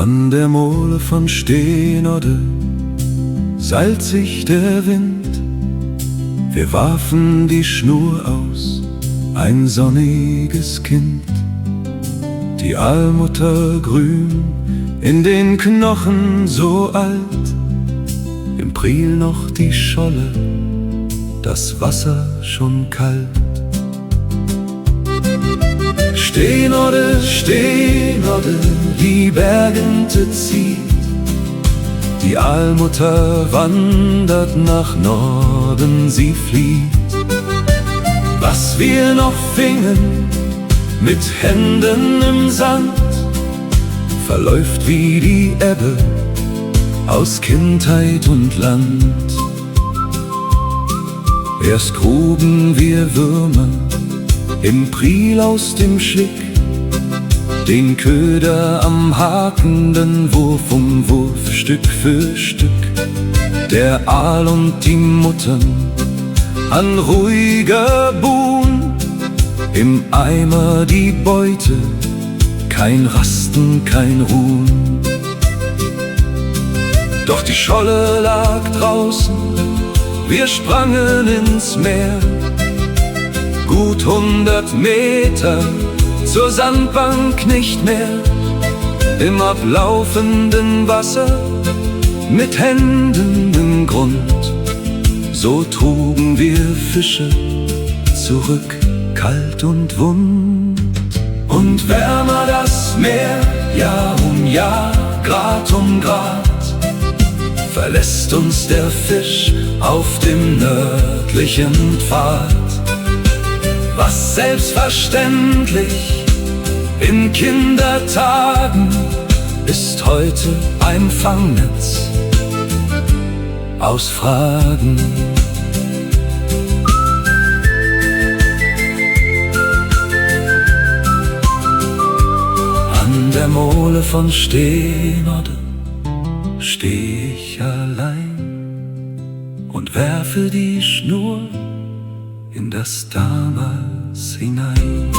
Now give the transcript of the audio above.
An der Mole von Steenodde seilt sich der Wind. Wir warfen die Schnur aus, ein sonniges Kind. Die Allmutter grün, in den Knochen so alt. Im Priel noch die Scholle, das Wasser schon kalt. Steenodde, Steenodde, die Bergente zieht. Die Allmutter wandert nach Norden, sie flieht. Was wir noch fingen mit Händen im Sand, verläuft wie die Ebbe aus Kindheit und Land. Erst gruben wir Würmer im Priel aus dem Schlick, den Köder am hakenden Wurf um Wurf, Stück für Stück. Der Aal und die Muttern an ruhiger Buhn, im Eimer die Beute, kein Rasten, kein Ruhen. Doch die Scholle lag draußen, wir sprangen ins Meer. Gut 100 Meter zur Sandbank nicht mehr. Im ablaufenden Wasser, mit Händen im Grund, so trugen wir Fische zurück, kalt und wund. Und wärmer das Meer, Jahr um Jahr, Grad um Grad, verlässt uns der Fisch auf dem nördlichen Pfad. Was selbstverständlich in Kindertagen ist heute ein Fangnetz aus Fragen. An der Mole von Steenodde steh ich allein und werfe die Schnur in das Damals hinein.